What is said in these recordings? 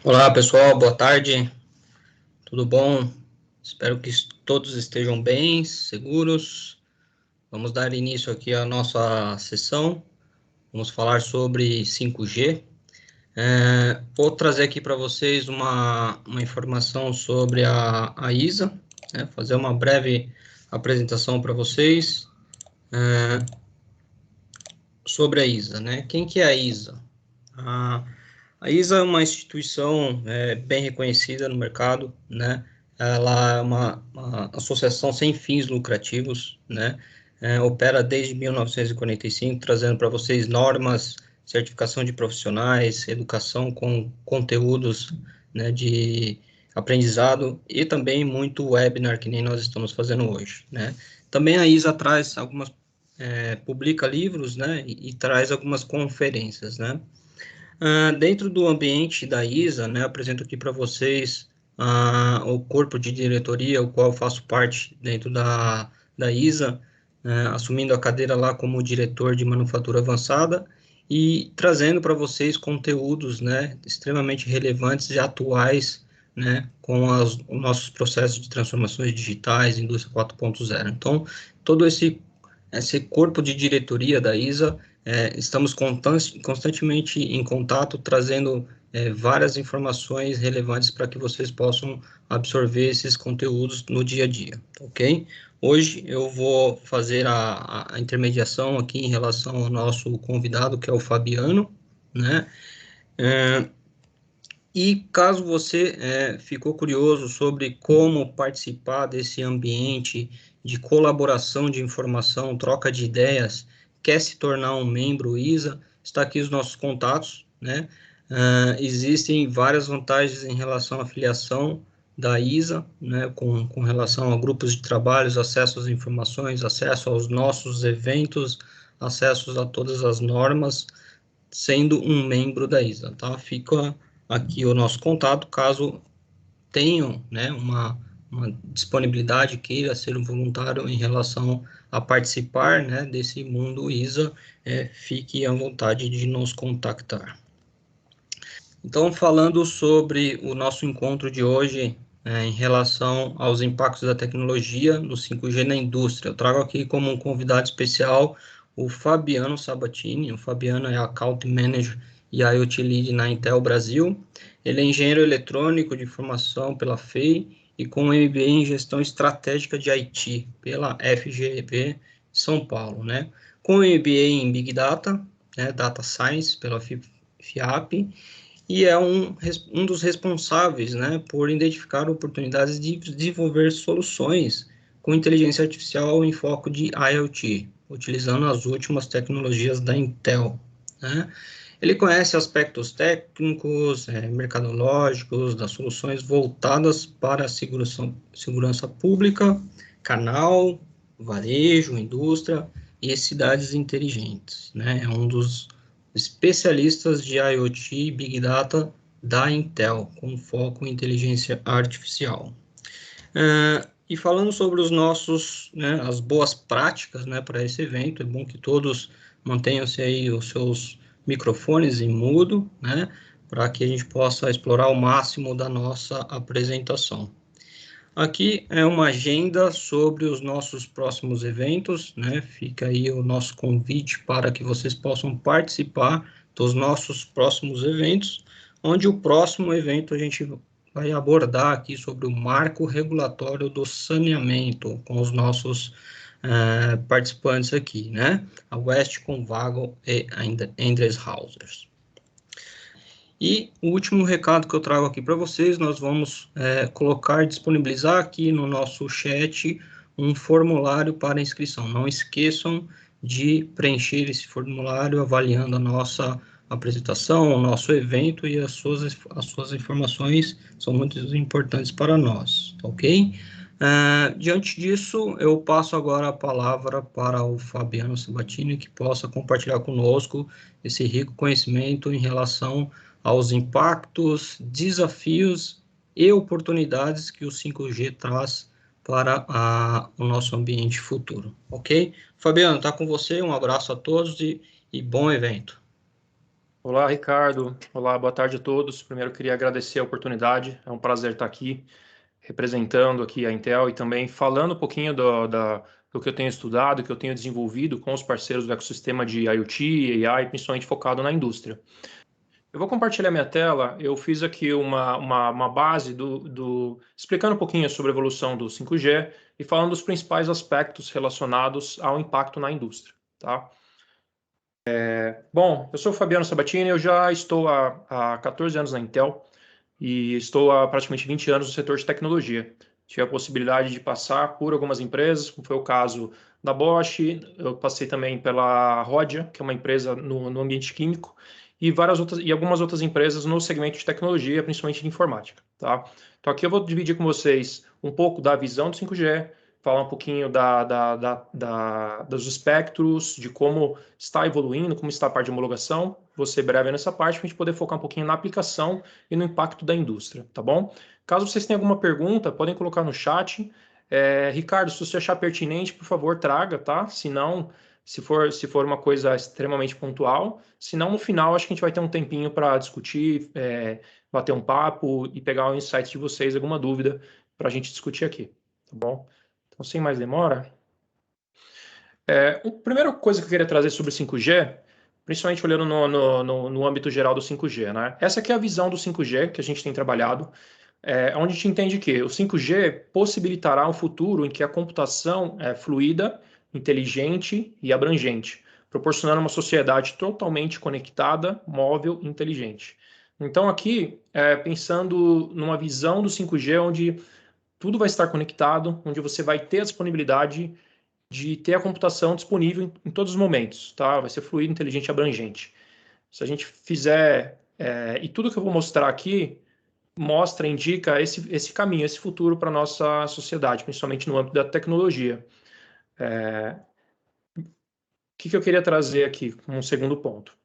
Olá, pessoal, boa tarde, tudo bom? Espero que todos estejam bem, seguros. Vamos dar início aqui à nossa sessão. Vamos falar sobre 5G. Vou trazer aqui para vocês uma informação sobre a ISA, né? Fazer uma breve apresentação para vocês sobre a ISA, né? Quem que é a ISA? A ISA é uma instituição bem reconhecida no mercado, né? Ela é uma associação sem fins lucrativos, né? Opera desde 1945, trazendo para vocês normas, certificação de profissionais, educação com conteúdos, né, de aprendizado e também muito webinar, que nem nós estamos fazendo hoje, né? Também a ISA traz publica livros, né, e traz algumas conferências, né? Dentro do ambiente da ISA, né, apresento aqui para vocês o corpo de diretoria, o qual faço parte dentro da ISA, assumindo a cadeira lá como diretor de manufatura avançada e trazendo para vocês conteúdos, né, extremamente relevantes e atuais, né, com os nossos processos de transformações digitais, indústria 4.0. Então, todo esse corpo de diretoria da ISA, estamos constantemente em contato, trazendo várias informações relevantes para que vocês possam absorver esses conteúdos no dia a dia, ok? Hoje eu vou fazer a intermediação aqui em relação ao nosso convidado, que é o Fabiano, né? E caso você ficou curioso sobre como participar desse ambiente de colaboração de informação, troca de ideias, quer se tornar um membro ISA, está aqui os nossos contatos, né? Existem várias vantagens em relação à filiação da ISA, né? Com relação a grupos de trabalhos, acesso às informações, acesso aos nossos eventos, acessos a todas as normas, sendo um membro da ISA, tá? Fica aqui o nosso contato, caso tenham, né, uma disponibilidade, queira ser um voluntário em relação a participar, né, desse mundo ISA, fique à vontade de nos contactar. Então, falando sobre o nosso encontro de hoje, em relação aos impactos da tecnologia no 5G na indústria, eu trago aqui como um convidado especial o Fabiano Sabatini. O Fabiano é Account Manager e IoT Lead na Intel Brasil. Ele é engenheiro eletrônico de formação pela FEI e com MBA em gestão estratégica de IT pela FGV São Paulo, né? Com MBA em Big Data, né, Data Science pela FIAP, e é um dos responsáveis, né, por identificar oportunidades de desenvolver soluções com inteligência artificial em foco de IoT, utilizando as últimas tecnologias da Intel, né? Ele conhece aspectos técnicos, mercadológicos, das soluções voltadas para a segurança pública, canal, varejo, indústria e cidades inteligentes, né? É um dos especialistas de IoT e Big Data da Intel, com foco em inteligência artificial. E falando sobre os nossos, né, as boas práticas, né, para esse evento, é bom que todos mantenham-se aí os seus microfones em mudo, né, para que a gente possa explorar o máximo da nossa apresentação. Aqui é uma agenda sobre os nossos próximos eventos, né? Fica aí o nosso convite para que vocês possam participar dos nossos próximos eventos, onde o próximo evento a gente vai abordar aqui sobre o marco regulatório do saneamento, com os nossos participantes aqui, né? A Westcon, Vago e Endreshauser. E o último recado que eu trago aqui para vocês, nós vamos disponibilizar aqui no nosso chat um formulário para inscrição. Não esqueçam de preencher esse formulário avaliando a nossa apresentação, o nosso evento e as suas informações são muito importantes para nós, ok? Diante disso, eu passo agora a palavra para o Fabiano Sabatini, que possa compartilhar conosco esse rico conhecimento em relação aos impactos, desafios e oportunidades que o 5G traz para o nosso ambiente futuro, ok? Fabiano, está com você, um abraço a todos e bom evento. Olá, Ricardo. Olá, boa tarde a todos. Primeiro, eu queria agradecer a oportunidade. É um prazer estar aqui representando aqui a Intel e também falando um pouquinho do que eu tenho estudado, que eu tenho desenvolvido com os parceiros do ecossistema de IoT, AI, principalmente focado na indústria. Eu vou compartilhar minha tela. Eu fiz aqui uma base explicando um pouquinho sobre a evolução do 5G e falando dos principais aspectos relacionados ao impacto na indústria, tá? Bom, eu sou o Fabiano Sabatini, eu já estou há 14 anos na Intel e estou há praticamente 20 anos no setor de tecnologia. Tive a possibilidade de passar por algumas empresas, como foi o caso da Bosch, eu passei também pela Rhodia, que é uma empresa no ambiente químico, e algumas outras empresas no segmento de tecnologia, principalmente de informática, tá? Então aqui eu vou dividir com vocês um pouco da visão do 5G, falar um pouquinho dos espectros, de como está evoluindo, como está a parte de homologação. Vou ser breve nessa parte para a gente poder focar um pouquinho na aplicação e no impacto da indústria, tá bom? Caso vocês tenham alguma pergunta, podem colocar no chat. Ricardo, se você achar pertinente, por favor, traga, tá? Se não, se for uma coisa extremamente pontual. Se não, no final, acho que a gente vai ter um tempinho para discutir, bater um papo e pegar o insight de vocês, alguma dúvida, para a gente discutir aqui, tá bom? Então, sem mais demora. A primeira coisa que eu queria trazer sobre o 5G, principalmente olhando no âmbito geral do 5G, né? Essa aqui é a visão do 5G que a gente tem trabalhado, onde a gente entende que o 5G possibilitará um futuro em que a computação é fluida, inteligente e abrangente, proporcionando uma sociedade totalmente conectada, móvel e inteligente. Então, aqui, pensando numa visão do 5G, onde tudo vai estar conectado, onde você vai ter a disponibilidade de ter a computação disponível em todos os momentos, tá? Vai ser fluido, inteligente e abrangente. Se a gente fizer, e tudo que eu vou mostrar aqui mostra, indica esse caminho, esse futuro para a nossa sociedade, principalmente no âmbito da tecnologia. O que eu queria trazer aqui como um segundo ponto?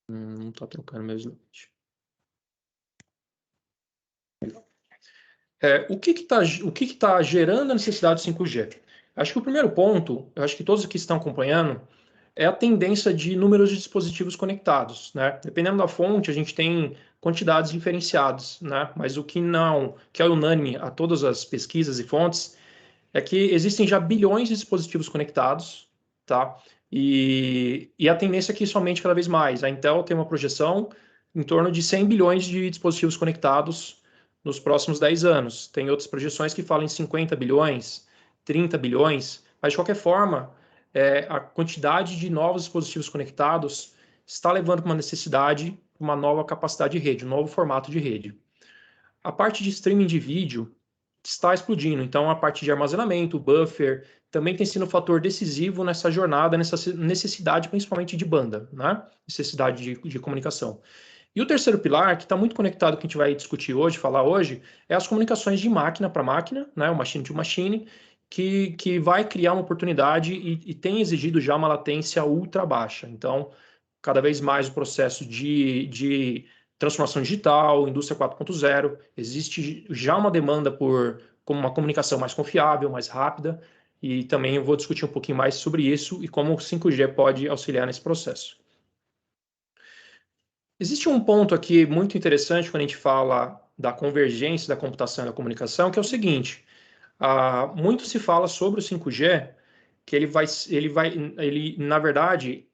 Não está trocando meu slide. O que está gerando a necessidade do 5G? Acho que o primeiro ponto, eu acho que todos aqui estão acompanhando, é a tendência de números de dispositivos conectados, né? Dependendo da fonte, a gente tem quantidades diferenciadas, né? Mas o que não, que é unânime a todas as pesquisas e fontes, é que existem já bilhões de dispositivos conectados, tá? E a tendência é que isso aumente cada vez mais. A Intel tem uma projeção em torno de 100 bilhões de dispositivos conectados nos próximos 10 anos. Tem outras projeções que falam em 50 bilhões, 30 bilhões, mas de qualquer forma, a quantidade de novos dispositivos conectados está levando para uma necessidade, uma nova capacidade de rede, um novo formato de rede. A parte de streaming de vídeo está explodindo. Então, a parte de armazenamento, buffer, também tem sido um fator decisivo nessa jornada, nessa necessidade, principalmente de banda, né? Necessidade de comunicação. E o terceiro pilar, que está muito conectado com o que a gente vai discutir hoje, falar hoje, é as comunicações de máquina para máquina, né? O machine to machine, que vai criar uma oportunidade e tem exigido já uma latência ultra baixa. Então, cada vez mais o processo de transformação digital, indústria 4.0, existe já uma demanda por como uma comunicação mais confiável, mais rápida, e também eu vou discutir um pouquinho mais sobre isso e como o 5G pode auxiliar nesse processo. Existe um ponto aqui muito interessante quando a gente fala da convergência da computação e da comunicação, que é o seguinte: muito se fala sobre o 5G, que ele na verdade,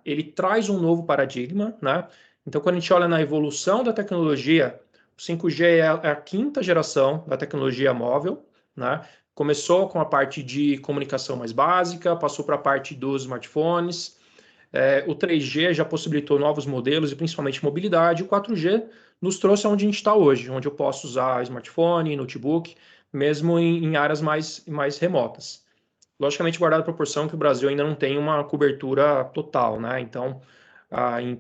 ele traz um novo paradigma, né? Então, quando a gente olha na evolução da tecnologia, o 5G é a quinta geração da tecnologia móvel, né? Começou com a parte de comunicação mais básica, passou para a parte dos smartphones, o 3G já possibilitou novos modelos e principalmente mobilidade. O 4G nos trouxe aonde a gente está hoje, onde eu posso usar smartphone, notebook, mesmo em áreas mais remotas. Logicamente, guardada a proporção que o Brasil ainda não tem uma cobertura total, né? Então,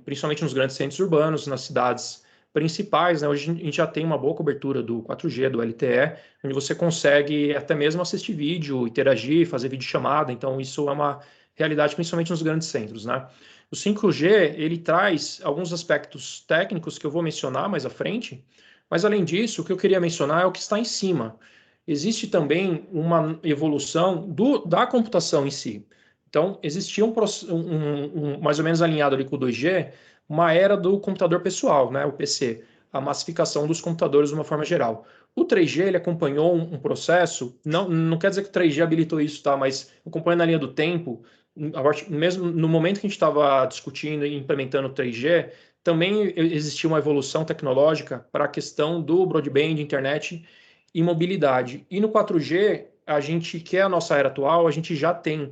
principalmente nos grandes centros urbanos, nas cidades principais, né? Hoje a gente já tem uma boa cobertura do 4G, do LTE, onde você consegue até mesmo assistir vídeo, interagir, fazer videochamada. Então, isso é uma realidade, principalmente nos grandes centros, né? O 5G, ele traz alguns aspectos técnicos que eu vou mencionar mais à frente, mas além disso, o que eu queria mencionar é o que está em cima. Existe também uma evolução da computação em si. Então, existia mais ou menos alinhado ali com o 2G, uma era do computador pessoal, né, o PC, a massificação dos computadores de uma forma geral. O 3G ele acompanhou um processo, não quer dizer que o 3G habilitou isso, tá? Mas acompanhando a linha do tempo, mesmo no momento que a gente estava discutindo e implementando o 3G, também existia uma evolução tecnológica para a questão do broadband, internet e mobilidade. E no 4G, a gente, que é a nossa era atual, a gente já tem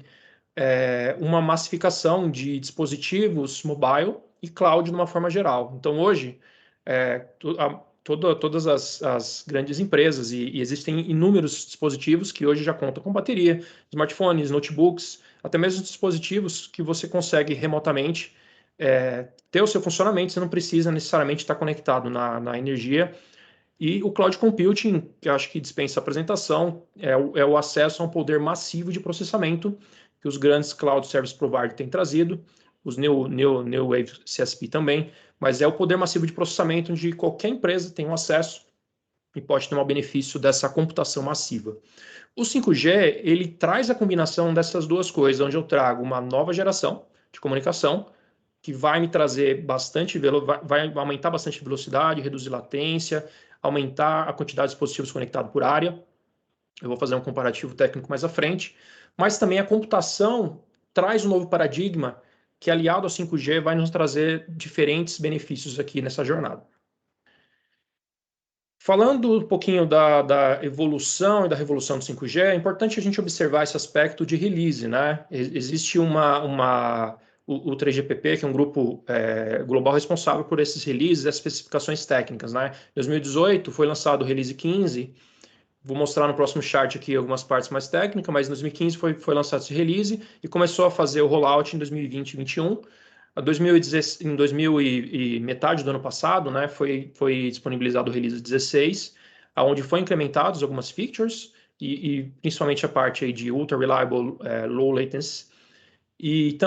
uma massificação de dispositivos mobile e cloud de uma forma geral. Então, hoje, todas as grandes empresas, e existem inúmeros dispositivos que hoje já contam com bateria, smartphones, notebooks, até mesmo dispositivos que você consegue remotamente ter o seu funcionamento, você não precisa necessariamente estar conectado na energia. E o cloud computing, que eu acho que dispensa apresentação, é o acesso a um poder massivo de processamento que os grandes cloud service providers têm trazido, os New Wave CSP também, mas é o poder massivo de processamento onde qualquer empresa tem um acesso e pode tomar o benefício dessa computação massiva. O 5G, ele traz a combinação dessas duas coisas, onde eu trago uma nova geração de comunicação, que vai me trazer bastante, vai aumentar bastante a velocidade, reduzir latência, aumentar a quantidade de dispositivos conectados por área. Eu vou fazer um comparativo técnico mais à frente, mas também a computação traz um novo paradigma que, aliado ao 5G, vai nos trazer diferentes benefícios aqui nessa jornada. Falando um pouquinho da evolução e da revolução do 5G, é importante a gente observar esse aspecto de release, né? Existe o 3GPP, que é um grupo global responsável por esses releases e as especificações técnicas, né? Em 2018 foi lançado o release 15, vou mostrar no próximo chart aqui algumas partes mais técnicas, mas em 2015 foi lançado esse release e começou a fazer o rollout em 2020 e 2021. Em 2000 e metade do ano passado, né, foi disponibilizado o release 16, onde foi incrementados algumas features e principalmente a parte aí de ultra reliable low latency e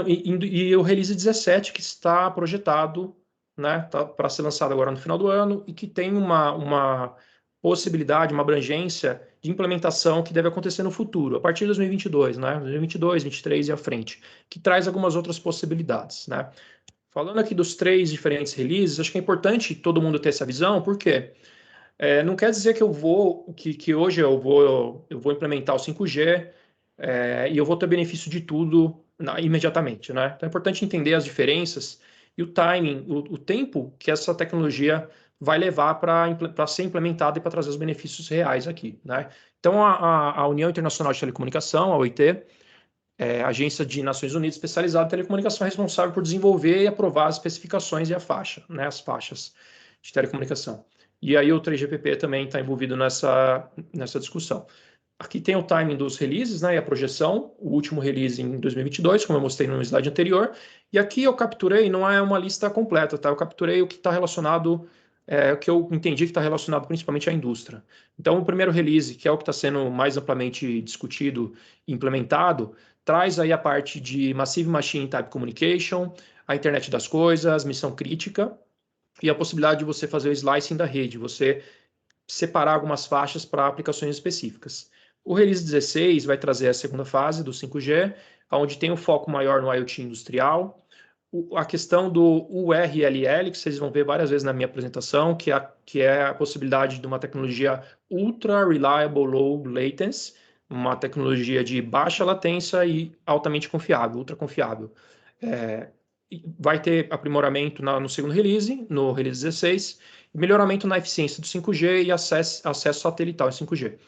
o release 17 que está projetado, né, para ser lançado agora no final do ano e que tem uma possibilidade, uma abrangência de implementação que deve acontecer no futuro, a partir de 2022, né, 2022, 2023 e à frente, que traz algumas outras possibilidades, né. Falando aqui dos 3 diferentes releases, acho que é importante todo mundo ter essa visão, porque não quer dizer que que hoje eu vou implementar o 5G e eu vou ter benefício de tudo imediatamente, né? Então é importante entender as diferenças e o timing, o tempo que essa tecnologia vai levar para ser implementada e para trazer os benefícios reais aqui, né? Então a União Internacional de Telecomunicação, a OIT, a Agência de Nações Unidas especializada em telecomunicação, é responsável por desenvolver e aprovar as especificações e a faixa, né, as faixas de telecomunicação. E aí o 3GPP também está envolvido nessa discussão. Aqui tem o timing dos releases, né, e a projeção, o último release em 2022, como eu mostrei no slide anterior, e aqui eu capturei, não é uma lista completa, tá? Eu capturei o que está relacionado, o que eu entendi que está relacionado principalmente à indústria. Então, o primeiro release, que é o que está sendo mais amplamente discutido e implementado, traz aí a parte de Massive Machine Type Communication, a internet das coisas, missão crítica, e a possibilidade de você fazer o slicing da rede, você separar algumas faixas para aplicações específicas. O Release 16 vai trazer a segunda fase do 5G, onde tem um foco maior no IoT industrial, a questão do URLL, que vocês vão ver várias vezes na minha apresentação, que é a possibilidade de uma tecnologia Ultra Reliable Low Latency, uma tecnologia de baixa latência e altamente confiável, ultra confiável. Vai ter aprimoramento no segundo release, no release 16, melhoramento na eficiência do 5G e acesso satelital em 5G.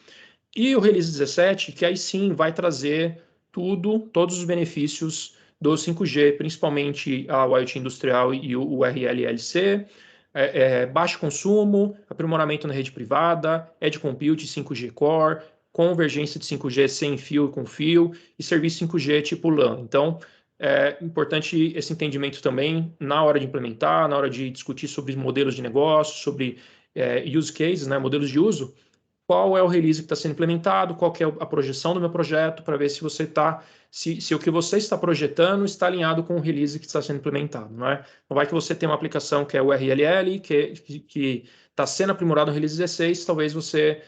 E o release 17, que aí sim vai trazer todos os benefícios do 5G, principalmente o IoT industrial e o URLLC, baixo consumo, aprimoramento na rede privada, Edge Compute 5G Core, convergência de 5G sem fio e com fio, e serviço 5G tipo LAN. Então, é importante esse entendimento também na hora de implementar, na hora de discutir sobre modelos de negócio, sobre use cases, né, modelos de uso, qual é o release que está sendo implementado, qual que é a projeção do meu projeto, para ver se você se o que você está projetando está alinhado com o release que está sendo implementado, não é? Não vai que você tem uma aplicação que é o URLL, que está sendo aprimorado no release 16, talvez você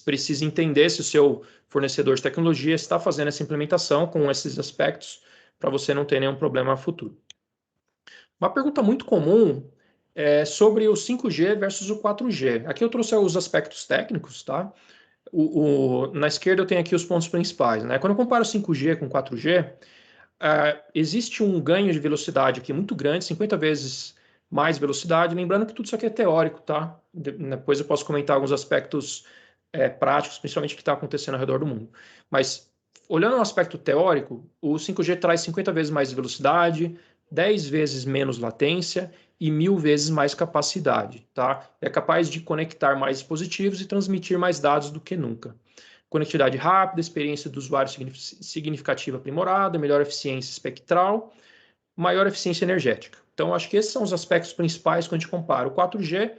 precise entender se o seu fornecedor de tecnologia está fazendo essa implementação com esses aspectos, para você não ter nenhum problema futuro. Uma pergunta muito comum é sobre o 5G versus o 4G. Aqui eu trouxe os aspectos técnicos, tá? Na esquerda eu tenho aqui os pontos principais, né? Quando eu comparo 5G com 4G, existe um ganho de velocidade aqui muito grande, 50 vezes mais velocidade. Lembrando que tudo isso aqui é teórico, tá? Depois eu posso comentar alguns aspectos práticos, principalmente o que está acontecendo ao redor do mundo. Mas, olhando o aspecto teórico, o 5G traz 50 vezes mais velocidade, 10 vezes menos latência e 1000 vezes mais capacidade, tá? É capaz de conectar mais dispositivos e transmitir mais dados do que nunca. Conectividade rápida, experiência do usuário significativa aprimorada, melhor eficiência espectral, maior eficiência energética. Então, acho que esses são os aspectos principais quando a gente compara o 4G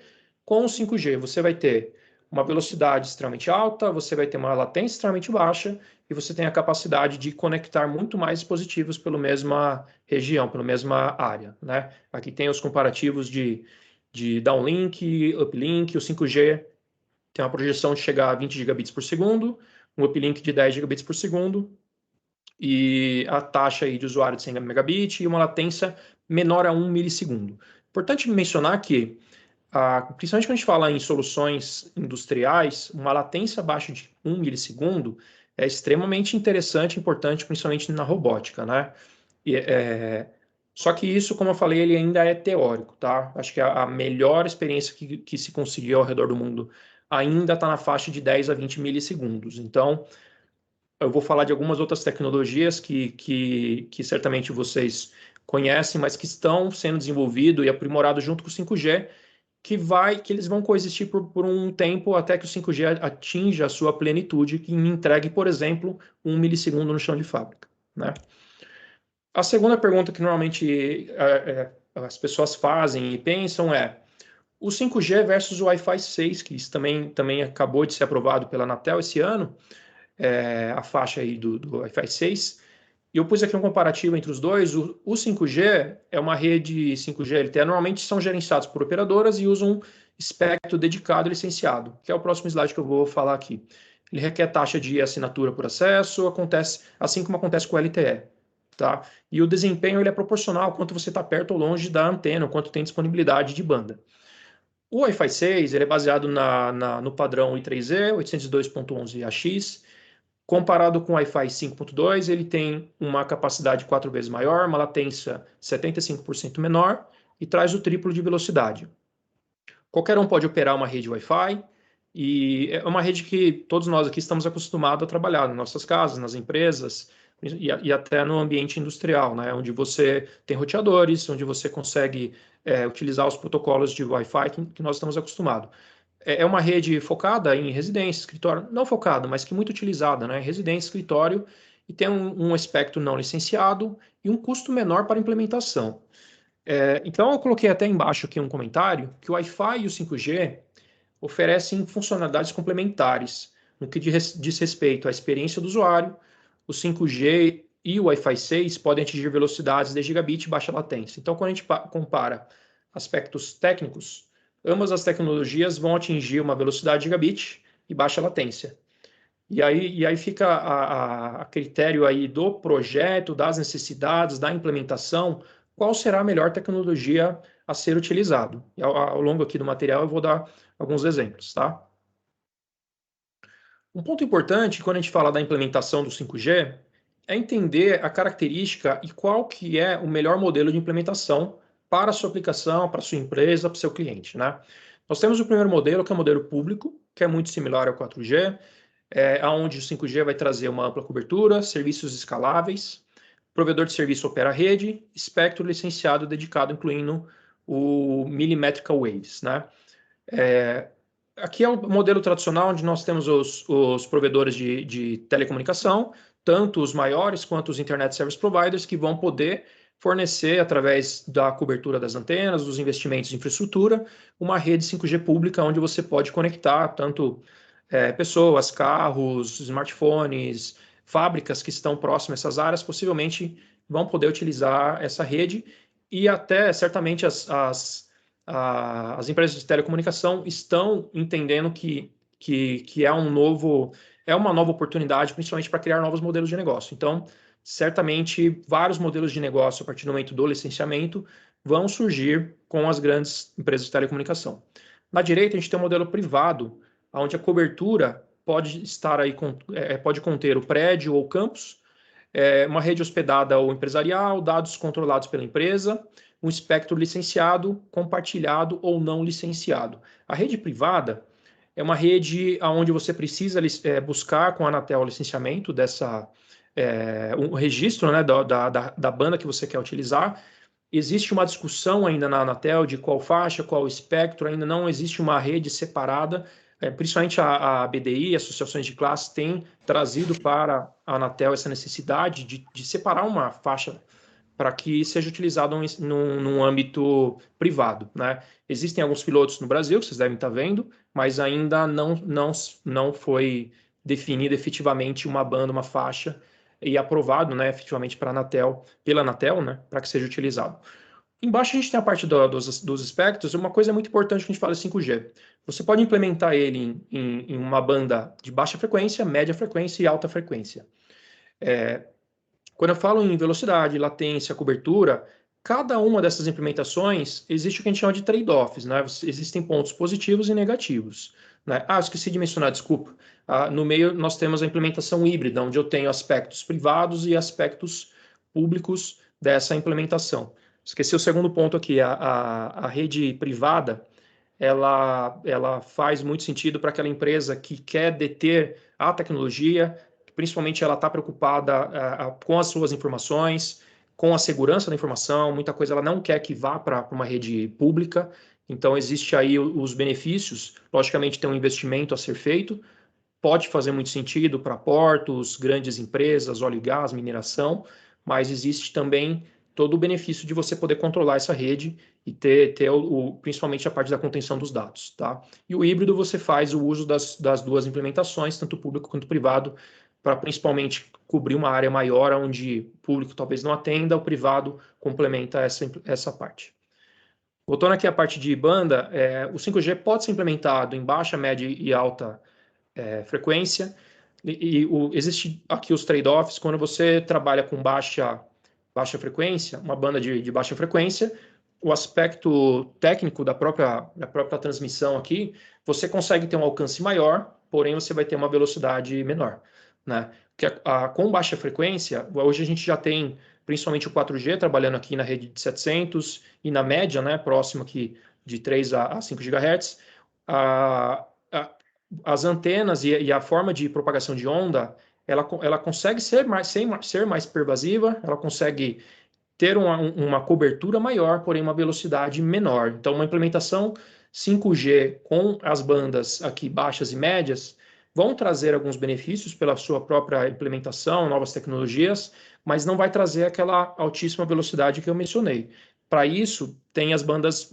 com o 5G. Você vai ter uma velocidade extremamente alta, você vai ter uma latência extremamente baixa e você tem a capacidade de conectar muito mais dispositivos pela mesma região, pela mesma área, né? Aqui tem os comparativos de downlink, uplink, o 5G tem uma projeção de chegar a 20 gigabits por segundo, um uplink de 10 gigabits por segundo, e a taxa aí de usuário de 100 megabits e uma latência menor a 1 milissegundo. Importante mencionar que, principalmente quando a gente fala em soluções industriais, uma latência abaixo de 1 milissegundo é extremamente interessante e importante, principalmente na robótica, né? Só que isso, como eu falei, ele ainda é teórico, tá? Acho que a melhor experiência que se conseguiu ao redor do mundo ainda está na faixa de 10 a 20 milissegundos. Então, eu vou falar de algumas outras tecnologias que certamente vocês conhecem, mas que estão sendo desenvolvido e aprimorado junto com o 5G, que eles vão coexistir por um tempo até que o 5G atinja a sua plenitude e entregue, por exemplo, 1 milissegundo no chão de fábrica, né? A segunda pergunta que normalmente as pessoas fazem e pensam é o 5G versus o Wi-Fi 6, que isso também acabou de ser aprovado pela Anatel esse ano, a faixa aí do Wi-Fi 6. E eu pus aqui um comparativo entre os dois. O 5G é uma rede 5G LTE, normalmente são gerenciados por operadoras e usam um espectro dedicado e licenciado, que é o próximo slide que eu vou falar aqui. Ele requer taxa de assinatura por acesso, acontece assim como acontece com o LTE. Tá? E o desempenho ele é proporcional ao quanto você está perto ou longe da antena, o quanto tem disponibilidade de banda. O Wi-Fi 6 ele é baseado no padrão I3E 802.11ax. Comparado com o Wi-Fi 5.2, ele tem uma capacidade 4 vezes maior, uma latência 75% menor e traz o triplo de velocidade. Qualquer um pode operar uma rede Wi-Fi e é uma rede que todos nós aqui estamos acostumados a trabalhar nas nossas casas, nas empresas e até no ambiente industrial, né? Onde você tem roteadores, onde você consegue utilizar os protocolos de Wi-Fi que nós estamos acostumados. É uma rede focada em residência, escritório, não focada, mas que muito utilizada, né? Residência, escritório, e tem um espectro não licenciado e um custo menor para implementação. Então, eu coloquei até embaixo aqui um comentário que o Wi-Fi e o 5G oferecem funcionalidades complementares no que diz respeito à experiência do usuário. O 5G e o Wi-Fi 6 podem atingir velocidades de gigabit e baixa latência. Então, quando a gente compara aspectos técnicos, ambas as tecnologias vão atingir uma velocidade de gigabit e baixa latência. E aí fica a critério aí do projeto, das necessidades, da implementação, qual será a melhor tecnologia a ser utilizado. E ao longo aqui do material eu vou dar alguns exemplos, tá? Um ponto importante quando a gente fala da implementação do 5G é entender a característica e qual que é o melhor modelo de implementação para a sua aplicação, para a sua empresa, para o seu cliente, né? Nós temos o primeiro modelo, que é o modelo público, que é muito similar ao 4G, onde o 5G vai trazer uma ampla cobertura, serviços escaláveis, provedor de serviço opera a rede, espectro licenciado dedicado, incluindo o Millimetrical Waves, né? Aqui é o modelo tradicional, onde nós temos os provedores de telecomunicação, tanto os maiores quanto os Internet Service Providers, que vão poder fornecer, através da cobertura das antenas, dos investimentos de infraestrutura, uma rede 5G pública, onde você pode conectar tanto pessoas, carros, smartphones, fábricas que estão próximas a essas áreas, possivelmente vão poder utilizar essa rede e até, certamente, as empresas de telecomunicação estão entendendo que é uma nova oportunidade, principalmente para criar novos modelos de negócio. Então, certamente, vários modelos de negócio, a partir do momento do licenciamento, vão surgir com as grandes empresas de telecomunicação. Na direita, a gente tem um modelo privado, onde a cobertura pode estar aí, pode conter o prédio ou campus, uma rede hospedada ou empresarial, dados controlados pela empresa, um espectro licenciado, compartilhado ou não licenciado. A rede privada é uma rede onde você precisa buscar com a Anatel o licenciamento um registro, né, da banda que você quer utilizar. Existe uma discussão ainda na Anatel de qual faixa, qual espectro, ainda não existe uma rede separada, principalmente a BDI, associações de classe, têm trazido para a Anatel essa necessidade de separar uma faixa para que seja utilizado num âmbito privado, né? Existem alguns pilotos no Brasil, que vocês devem estar vendo, mas ainda não foi definida efetivamente uma banda, uma faixa, e aprovado, né, efetivamente pela Anatel, né, para que seja utilizado. Embaixo a gente tem a parte dos espectros. Uma coisa muito importante que a gente fala é 5G. Você pode implementar ele em uma banda de baixa frequência, média frequência e alta frequência. Quando eu falo em velocidade, latência, cobertura, cada uma dessas implementações existe o que a gente chama de trade-offs, né? Existem pontos positivos e negativos, né? Ah, esqueci de mencionar, desculpa. No meio nós temos a implementação híbrida, onde eu tenho aspectos privados e aspectos públicos dessa implementação. Esqueci o segundo ponto aqui, a rede privada, ela faz muito sentido para aquela empresa que quer deter a tecnologia, principalmente ela está preocupada com as suas informações, com a segurança da informação, muita coisa ela não quer que vá para uma rede pública, então existe aí os benefícios, logicamente tem um investimento a ser feito, pode fazer muito sentido para portos, grandes empresas, óleo e gás, mineração, mas existe também todo o benefício de você poder controlar essa rede e ter principalmente a parte da contenção dos dados, tá? E o híbrido você faz o uso das duas implementações, tanto público quanto privado, para principalmente cobrir uma área maior onde o público talvez não atenda, o privado complementa essa parte. Voltando aqui à parte de banda, o 5G pode ser implementado em baixa, média e alta frequência, existe aqui os trade-offs. Quando você trabalha com baixa frequência, uma banda de baixa frequência, o aspecto técnico da própria transmissão aqui, você consegue ter um alcance maior, porém você vai ter uma velocidade menor, né? Com baixa frequência, hoje a gente já tem principalmente o 4G trabalhando aqui na rede de 700 e na média, né, próximo aqui de 3 a 5 GHz, as antenas e a forma de propagação de onda, ela consegue ser mais pervasiva, ela consegue ter uma cobertura maior, porém uma velocidade menor. Então, uma implementação 5G com as bandas aqui baixas e médias vão trazer alguns benefícios pela sua própria implementação, novas tecnologias, mas não vai trazer aquela altíssima velocidade que eu mencionei. Para isso, tem as bandas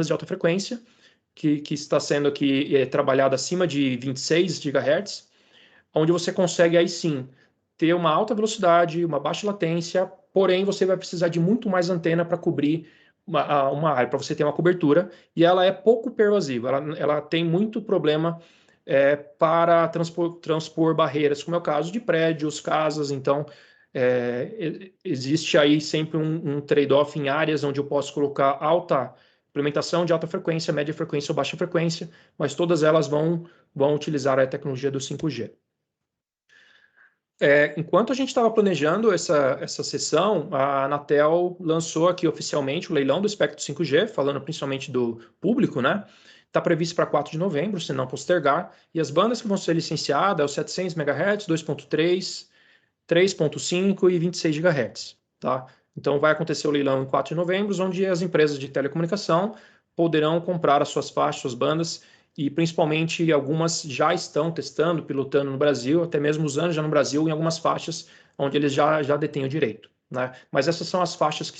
de alta frequência, que está sendo aqui trabalhado acima de 26 GHz, onde você consegue aí sim ter uma alta velocidade, uma baixa latência, porém você vai precisar de muito mais antena para cobrir uma área, para você ter uma cobertura, e ela é pouco pervasiva, ela tem muito problema para transpor barreiras, como é o caso de prédios, casas, então existe aí sempre um trade-off em áreas onde eu posso colocar implementação de alta frequência, média frequência ou baixa frequência, mas todas elas vão utilizar a tecnologia do 5G. Enquanto a gente estava planejando essa sessão, a Anatel lançou aqui oficialmente o leilão do espectro 5G, falando principalmente do público, né? Está previsto para 4 de novembro, se não postergar, e as bandas que vão ser licenciadas é o 700 MHz, 2.3, 3.5 e 26 GHz, tá? Então vai acontecer o leilão em 4 de novembro, onde as empresas de telecomunicação poderão comprar as suas faixas, suas bandas, e principalmente algumas já estão testando, pilotando no Brasil, até mesmo usando já no Brasil em algumas faixas onde eles já detêm o direito, né? Mas essas são as faixas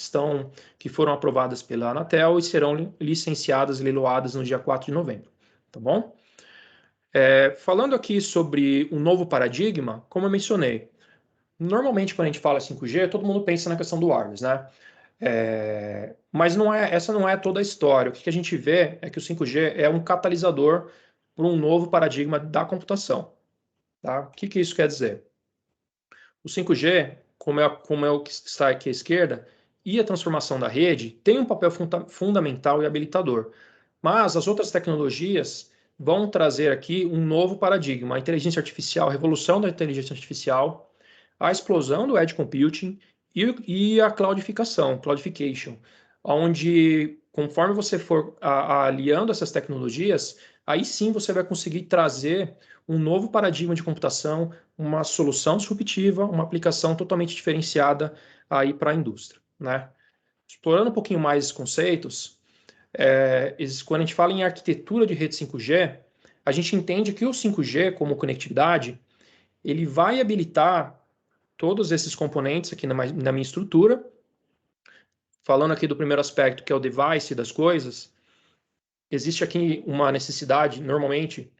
que foram aprovadas pela Anatel e serão licenciadas e leiloadas no dia 4 de novembro, tá bom? Falando aqui sobre um novo paradigma, como eu mencionei, normalmente quando a gente fala 5G, todo mundo pensa na questão do wireless, né? Mas essa não é toda a história. O que a gente vê é que o 5G é um catalisador para um novo paradigma da computação. Tá? O que isso quer dizer? O 5G, como é o que está aqui à esquerda, e a transformação da rede têm um papel fundamental e habilitador. Mas as outras tecnologias vão trazer aqui um novo paradigma, a inteligência artificial, a revolução da inteligência artificial, a explosão do edge computing e a cloudification, onde conforme você for aliando essas tecnologias, aí sim você vai conseguir trazer um novo paradigma de computação, uma solução disruptiva, uma aplicação totalmente diferenciada aí para a indústria, né? Explorando um pouquinho mais esses conceitos, quando a gente fala em arquitetura de rede 5G, a gente entende que o 5G, como conectividade, ele vai habilitar todos esses componentes aqui na minha estrutura. Falando aqui do primeiro aspecto, que é o device das coisas, existe aqui uma necessidade, normalmente,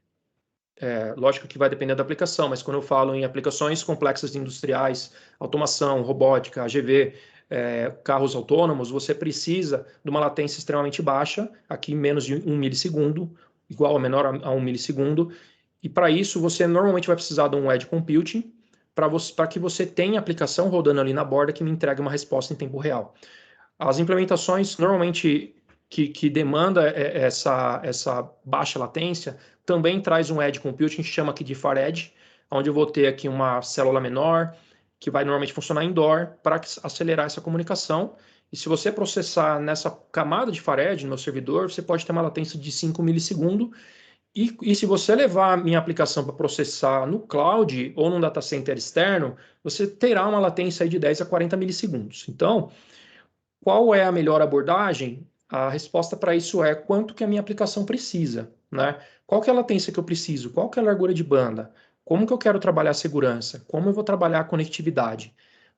lógico que vai depender da aplicação, mas quando eu falo em aplicações complexas industriais, automação, robótica, AGV, carros autônomos, você precisa de uma latência extremamente baixa, aqui menos de 1 milissegundo, igual ou menor a 1 milissegundo, e para isso você normalmente vai precisar de um edge computing, para que você tenha aplicação rodando ali na borda que me entregue uma resposta em tempo real. As implementações normalmente que demanda essa baixa latência também traz um edge computing, que chama aqui de Far Edge, onde eu vou ter aqui uma célula menor, que vai normalmente funcionar indoor, para acelerar essa comunicação. E se você processar nessa camada de Far Edge no meu servidor, você pode ter uma latência de 5 milissegundos. E se você levar a minha aplicação para processar no cloud ou num data center externo, você terá uma latência aí de 10 a 40 milissegundos. Então, qual é a melhor abordagem? A resposta para isso é quanto que a minha aplicação precisa, né? Qual que é a latência que eu preciso? Qual que é a largura de banda? Como que eu quero trabalhar a segurança? Como eu vou trabalhar a conectividade?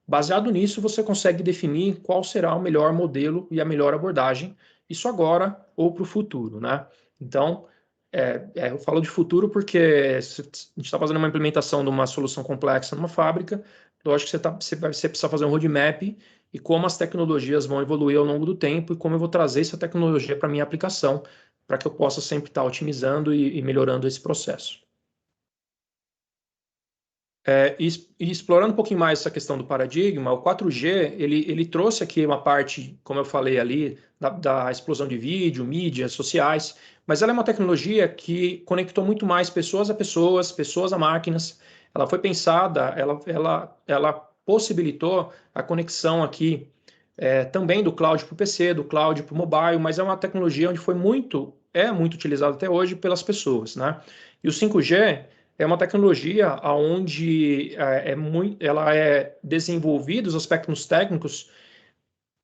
Baseado nisso, você consegue definir qual será o melhor modelo e a melhor abordagem, isso agora ou para o futuro, né? Então, eu falo de futuro porque a gente está fazendo uma implementação de uma solução complexa numa fábrica, lógico que você precisa fazer um roadmap e como as tecnologias vão evoluir ao longo do tempo e como eu vou trazer essa tecnologia para a minha aplicação, para que eu possa sempre estar otimizando e melhorando esse processo. E explorando um pouquinho mais essa questão do paradigma, o 4G, ele trouxe aqui uma parte, como eu falei ali, da explosão de vídeo, mídias sociais, mas ela é uma tecnologia que conectou muito mais pessoas a pessoas, pessoas a máquinas. Ela foi pensada, ela possibilitou a conexão aqui também do cloud para o PC, do cloud para o mobile, mas é uma tecnologia onde é muito utilizada até hoje pelas pessoas, né? E o 5G é uma tecnologia onde ela é desenvolvida, os aspectos técnicos,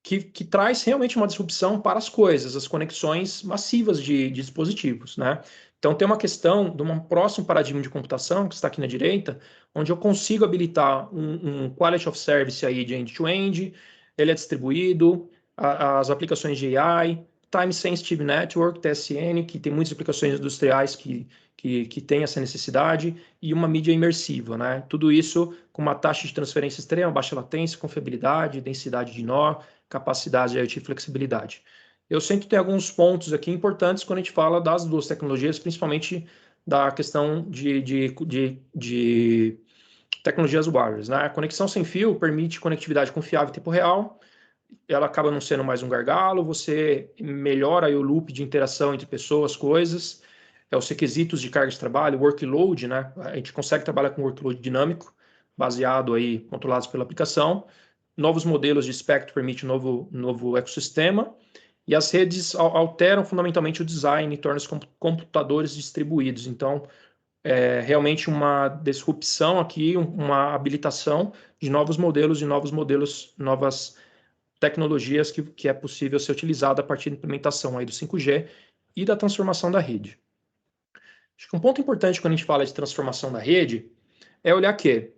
que traz realmente uma disrupção para as coisas, as conexões massivas de dispositivos, né? Então, tem uma questão de um próximo paradigma de computação, que está aqui na direita, onde eu consigo habilitar um quality of service aí de end-to-end, ele é distribuído, as aplicações de AI, Time Sensitive Network, TSN, que tem muitas aplicações industriais que tem essa necessidade, e uma mídia imersiva, né? Tudo isso com uma taxa de transferência extrema, baixa latência, confiabilidade, densidade de nó, capacidade de IoT e flexibilidade. Eu sinto que tem alguns pontos aqui importantes quando a gente fala das duas tecnologias, principalmente da questão de tecnologias wireless, né? A conexão sem fio permite conectividade confiável em tempo real, ela acaba não sendo mais um gargalo, você melhora aí o loop de interação entre pessoas, coisas, os requisitos de carga de trabalho, workload, né? A gente consegue trabalhar com workload dinâmico, baseado aí, controlados pela aplicação. Novos modelos de espectro permitem um novo ecossistema, e as redes alteram fundamentalmente o design e tornam os computadores distribuídos. Então, realmente uma disrupção aqui, uma habilitação de novos modelos, novas tecnologias que é possível ser utilizada a partir da implementação aí do 5G e da transformação da rede. Acho que um ponto importante quando a gente fala de transformação da rede é olhar que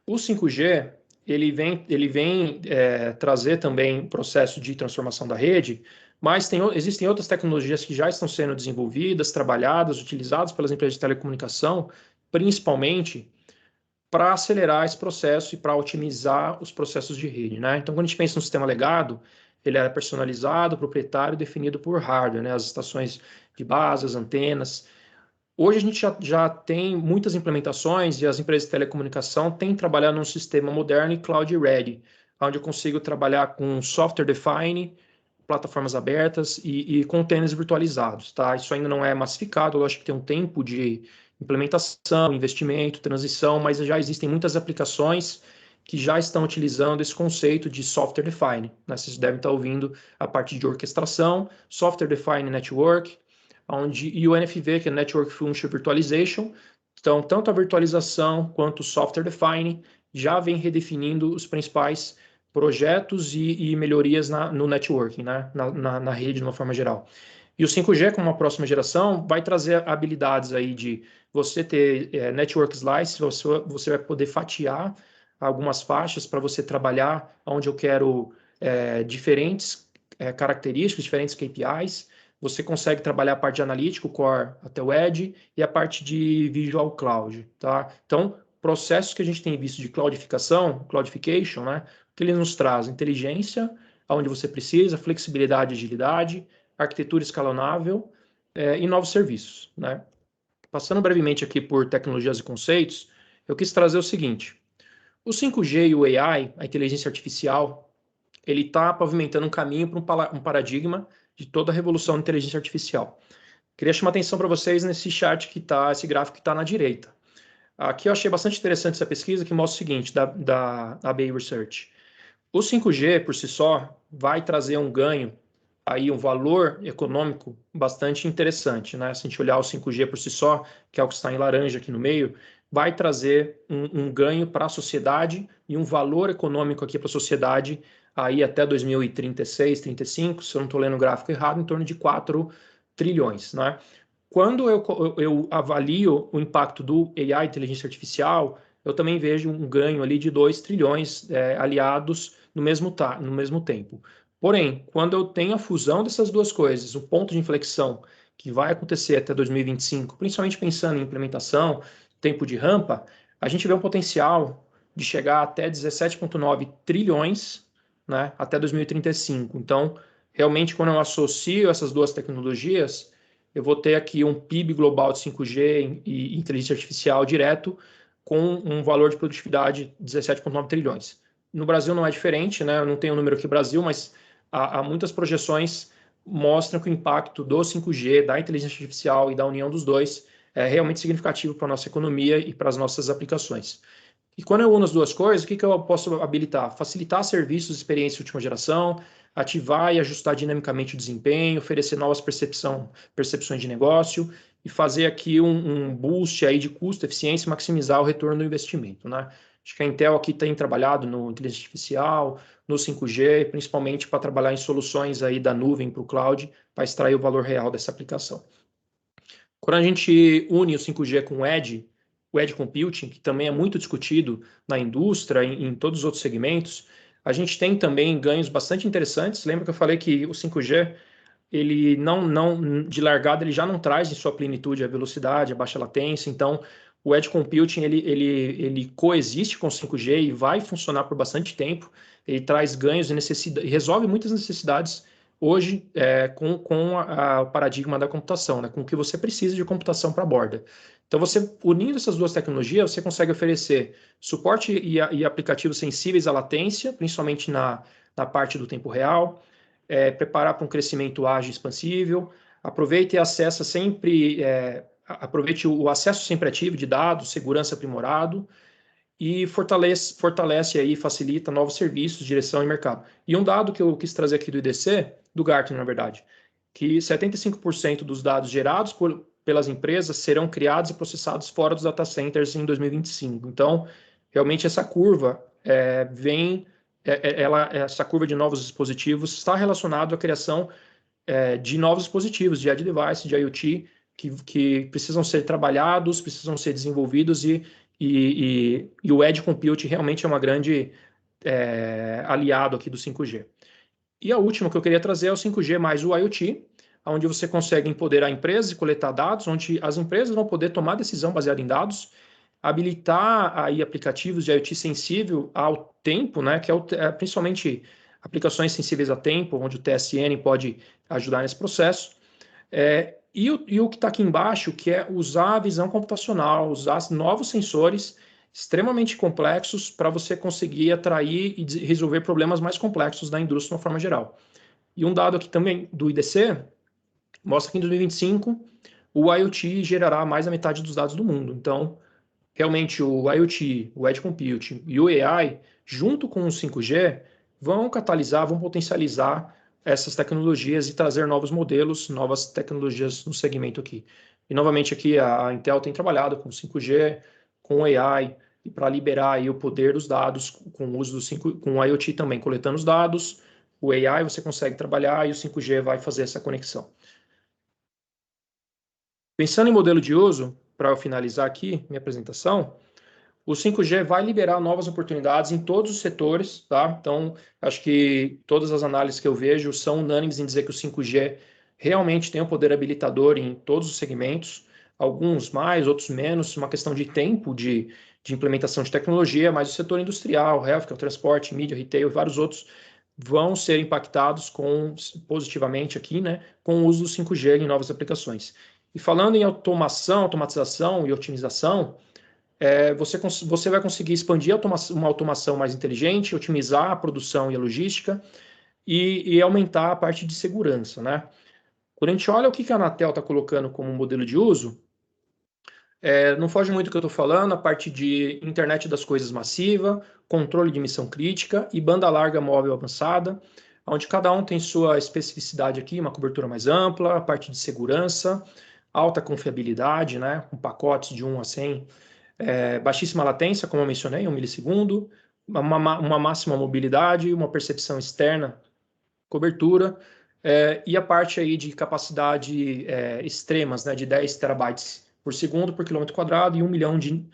o 5G ele vem trazer também um processo de transformação da rede, mas existem outras tecnologias que já estão sendo desenvolvidas, trabalhadas, utilizadas pelas empresas de telecomunicação, principalmente para acelerar esse processo e para otimizar os processos de rede, né? Então, quando a gente pensa no sistema legado, ele é personalizado, proprietário, definido por hardware, né? As estações de base, as antenas. Hoje a gente já tem muitas implementações e as empresas de telecomunicação têm trabalhado num sistema moderno e cloud ready, onde eu consigo trabalhar com software defined, plataformas abertas e containers virtualizados, tá? Isso ainda não é massificado, eu acho que tem um tempo de implementação, investimento, transição, mas já existem muitas aplicações que já estão utilizando esse conceito de software defined, né? Vocês devem estar ouvindo a parte de orquestração, software defined network, e o NFV, que é Network Function Virtualization. Então, tanto a virtualização quanto o software defined já vem redefinindo os principais projetos e melhorias no networking, né? na rede de uma forma geral. E o 5G, como uma próxima geração, vai trazer habilidades aí de você ter network slice, você vai poder fatiar algumas faixas para você trabalhar onde eu quero diferentes características, diferentes KPIs. Você consegue trabalhar a parte de analítico, core até o edge, e a parte de visual cloud, tá? Então, processos que a gente tem visto de cloudification, né? O que ele nos traz? Inteligência, onde você precisa, flexibilidade e agilidade, arquitetura escalonável e novos serviços, né? Passando brevemente aqui por tecnologias e conceitos, eu quis trazer o seguinte: o 5G e o AI, a inteligência artificial, ele está pavimentando um caminho para um paradigma de toda a revolução da inteligência artificial. Queria chamar atenção para vocês nesse chart esse gráfico que está na direita. Aqui eu achei bastante interessante essa pesquisa que mostra o seguinte, da ABI Research. O 5G, por si só, vai trazer um ganho, aí um valor econômico bastante interessante, né? Se a gente olhar o 5G por si só, que é o que está em laranja aqui no meio, vai trazer um ganho para a sociedade e um valor econômico aqui para a sociedade aí até 2036, 35, se eu não estou lendo o gráfico errado, em torno de 4 trilhões, né? Quando eu avalio o impacto do AI, inteligência artificial, eu também vejo um ganho ali de 2 trilhões aliados no mesmo tempo. Porém, quando eu tenho a fusão dessas duas coisas, o ponto de inflexão que vai acontecer até 2025, principalmente pensando em implementação, tempo de rampa, a gente vê um potencial de chegar até 17,9 trilhões, né, até 2035. Então, realmente, quando eu associo essas duas tecnologias, eu vou ter aqui um PIB global de 5G e inteligência artificial direto com um valor de produtividade de 17,9 trilhões. No Brasil não é diferente, né? Eu não tenho o número aqui no Brasil, mas há muitas projeções mostram que o impacto do 5G, da inteligência artificial e da união dos dois é realmente significativo para a nossa economia e para as nossas aplicações. E quando eu uno as duas coisas, o que eu posso habilitar? Facilitar serviços de experiência de última geração, ativar e ajustar dinamicamente o desempenho, oferecer novas percepções de negócio e fazer aqui um boost aí de custo, eficiência e maximizar o retorno do investimento, né? Acho que a Intel aqui tem trabalhado no inteligência artificial, no 5G, principalmente para trabalhar em soluções aí da nuvem para o cloud, para extrair o valor real dessa aplicação. Quando a gente une o 5G com o Edge Computing, que também é muito discutido na indústria, em todos os outros segmentos, a gente tem também ganhos bastante interessantes. Lembra que eu falei que o 5G, ele não de largada, ele já não traz em sua plenitude a velocidade, a baixa latência. Então, o Edge Computing, ele coexiste com o 5G e vai funcionar por bastante tempo. Ele traz ganhos e resolve muitas necessidades hoje com o paradigma da computação, né? Com o que você precisa de computação para a borda. Então, você unindo essas duas tecnologias, você consegue oferecer suporte e aplicativos sensíveis à latência, principalmente na parte do tempo real, preparar para um crescimento ágil e expansível, aproveite o acesso sempre ativo de dados, segurança aprimorado, e fortalece aí, facilita novos serviços, direção e mercado. E um dado que eu quis trazer aqui do IDC, do Gartner, na verdade, que 75% dos dados gerados pelas empresas serão criados e processados fora dos data centers em 2025. Então, realmente essa curva essa curva de novos dispositivos está relacionada à criação de novos dispositivos, de edge device, de IoT, que precisam ser trabalhados, precisam ser desenvolvidos e o Edge Compute realmente é uma grande aliado aqui do 5G. E a última que eu queria trazer é o 5G mais o IoT, onde você consegue empoderar empresas e coletar dados, onde as empresas vão poder tomar decisão baseada em dados, habilitar aí aplicativos de IoT sensível ao tempo, né, que principalmente aplicações sensíveis a tempo, onde o TSN pode ajudar nesse processo. E o que está aqui embaixo, que é usar a visão computacional, usar novos sensores extremamente complexos para você conseguir atrair e resolver problemas mais complexos da indústria de uma forma geral. E um dado aqui também do IDC mostra que em 2025 o IoT gerará mais da metade dos dados do mundo. Então, realmente o IoT, o Edge Computing e o AI, junto com o 5G, vão catalisar, vão potencializar essas tecnologias e trazer novos modelos, novas tecnologias no segmento aqui. E novamente aqui a Intel tem trabalhado com 5G, com AI, e para liberar aí o poder dos dados com o uso do 5, com o IoT também coletando os dados, o AI você consegue trabalhar e o 5G vai fazer essa conexão. Pensando em modelo de uso, para eu finalizar aqui minha apresentação, o 5G vai liberar novas oportunidades em todos os setores, tá? Então, acho que todas as análises que eu vejo são unânimes em dizer que o 5G realmente tem um poder habilitador em todos os segmentos, alguns mais, outros menos, uma questão de tempo de implementação de tecnologia, mas o setor industrial, healthcare, transporte, mídia, retail e vários outros vão ser impactados positivamente aqui, né, com o uso do 5G em novas aplicações. E falando em automação, automatização e otimização, você vai conseguir expandir uma automação mais inteligente, otimizar a produção e a logística e aumentar a parte de segurança, né? Quando a gente olha o que a Anatel está colocando como modelo de uso, não foge muito do que eu estou falando, a parte de internet das coisas massiva, controle de missão crítica e banda larga móvel avançada, onde cada um tem sua especificidade aqui, uma cobertura mais ampla, a parte de segurança, alta confiabilidade, né, com pacotes de 1 a 100, baixíssima latência, como eu mencionei, 1 milissegundo, uma máxima mobilidade, uma percepção externa, cobertura, e a parte aí de capacidade extremas, né, de 10 terabytes por segundo por quilômetro quadrado e 1 milhão de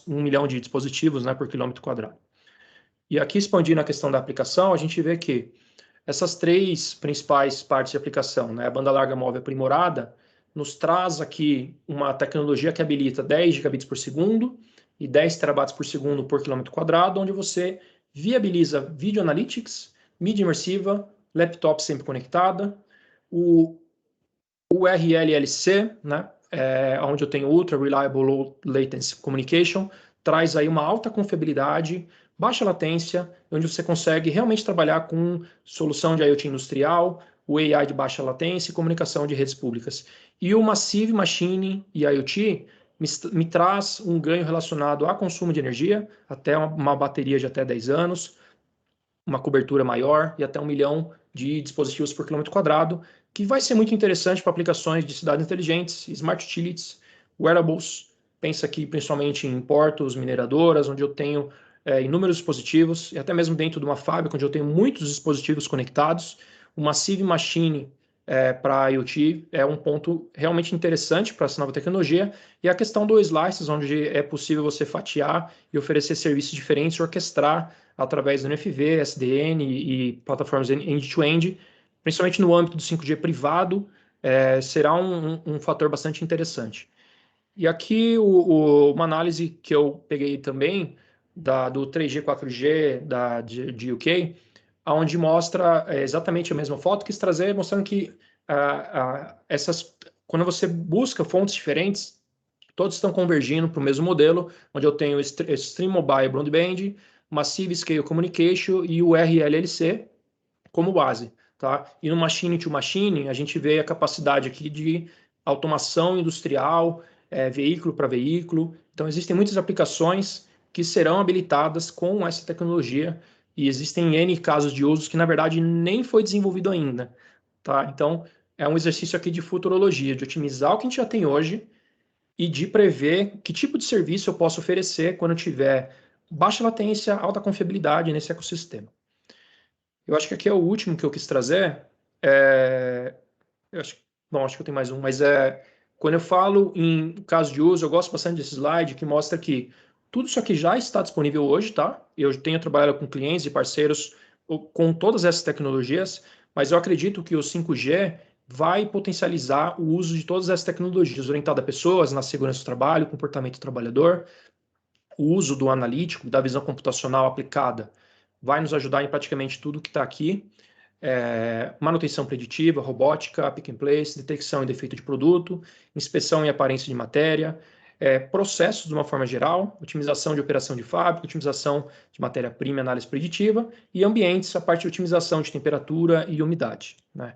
1 milhão de dispositivos, né, por quilômetro quadrado. E aqui, expandindo a questão da aplicação, a gente vê que essas três principais partes de aplicação, né, a banda larga móvel aprimorada, nos traz aqui uma tecnologia que habilita 10 gigabits por segundo e 10 terabytes por segundo por quilômetro quadrado, onde você viabiliza Video Analytics, mídia imersiva, laptop sempre conectada, o URLLC, né, onde eu tenho Ultra Reliable Low Latency Communication, traz aí uma alta confiabilidade, baixa latência, onde você consegue realmente trabalhar com solução de IoT industrial, o AI de baixa latência e comunicação de redes públicas. E o Massive Machine e IoT me traz um ganho relacionado a consumo de energia, até uma bateria de até 10 anos, uma cobertura maior e até 1 milhão de dispositivos por quilômetro quadrado, que vai ser muito interessante para aplicações de cidades inteligentes, smart utilities, wearables. Pensa aqui principalmente em portos, mineradoras, onde eu tenho inúmeros dispositivos, e até mesmo dentro de uma fábrica, onde eu tenho muitos dispositivos conectados. O Massive Machine para IoT é um ponto realmente interessante para essa nova tecnologia, e a questão do slices, onde é possível você fatiar e oferecer serviços diferentes, orquestrar através do NFV, SDN e plataformas end-to-end, principalmente no âmbito do 5G privado, será um fator bastante interessante. E aqui uma análise que eu peguei também do 3G, 4G de UK, onde mostra exatamente a mesma foto, quis trazer mostrando que quando você busca fontes diferentes, todos estão convergindo para o mesmo modelo, onde eu tenho Stream Mobile Broadband, Massive Scale Communication e o RLLC como base. Tá? E no Machine to Machine, a gente vê a capacidade aqui de automação industrial, veículo para veículo. Então, existem muitas aplicações que serão habilitadas com essa tecnologia e existem N casos de usos que, na verdade, nem foi desenvolvido ainda. Tá? Então, é um exercício aqui de futurologia, de otimizar o que a gente já tem hoje e de prever que tipo de serviço eu posso oferecer quando eu tiver baixa latência, alta confiabilidade nesse ecossistema. Eu acho que aqui é o último que eu quis trazer. Acho que eu tenho mais um, mas quando eu falo em caso de uso, eu gosto bastante desse slide que mostra que tudo isso aqui já está disponível hoje, tá? Eu tenho trabalhado com clientes e parceiros com todas essas tecnologias, mas eu acredito que o 5G vai potencializar o uso de todas essas tecnologias, orientada a pessoas na segurança do trabalho, comportamento do trabalhador, o uso do analítico, da visão computacional aplicada, vai nos ajudar em praticamente tudo que está aqui. Manutenção preditiva, robótica, pick and place, detecção e defeito de produto, inspeção e aparência de matéria, processos de uma forma geral, otimização de operação de fábrica, otimização de matéria-prima, análise preditiva, e ambientes, a parte de otimização de temperatura e umidade, né?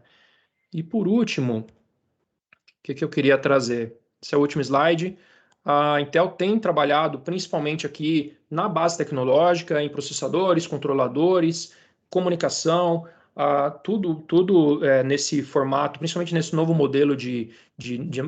E por último, o que eu queria trazer? Esse é o último slide. A Intel tem trabalhado principalmente aqui na base tecnológica, em processadores, controladores, comunicação, tudo nesse formato, principalmente nesse novo modelo de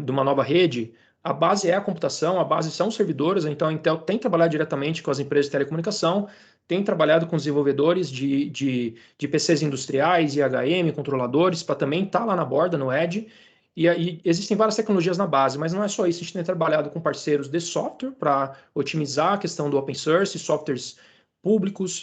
uma nova rede. A base é a computação, a base são servidores, então a Intel tem trabalhado diretamente com as empresas de telecomunicação, tem trabalhado com desenvolvedores de PCs industriais, IHM, controladores, para também estar lá na borda, no Edge. E aí existem várias tecnologias na base, mas não é só isso. A gente tem trabalhado com parceiros de software para otimizar a questão do open source, softwares públicos,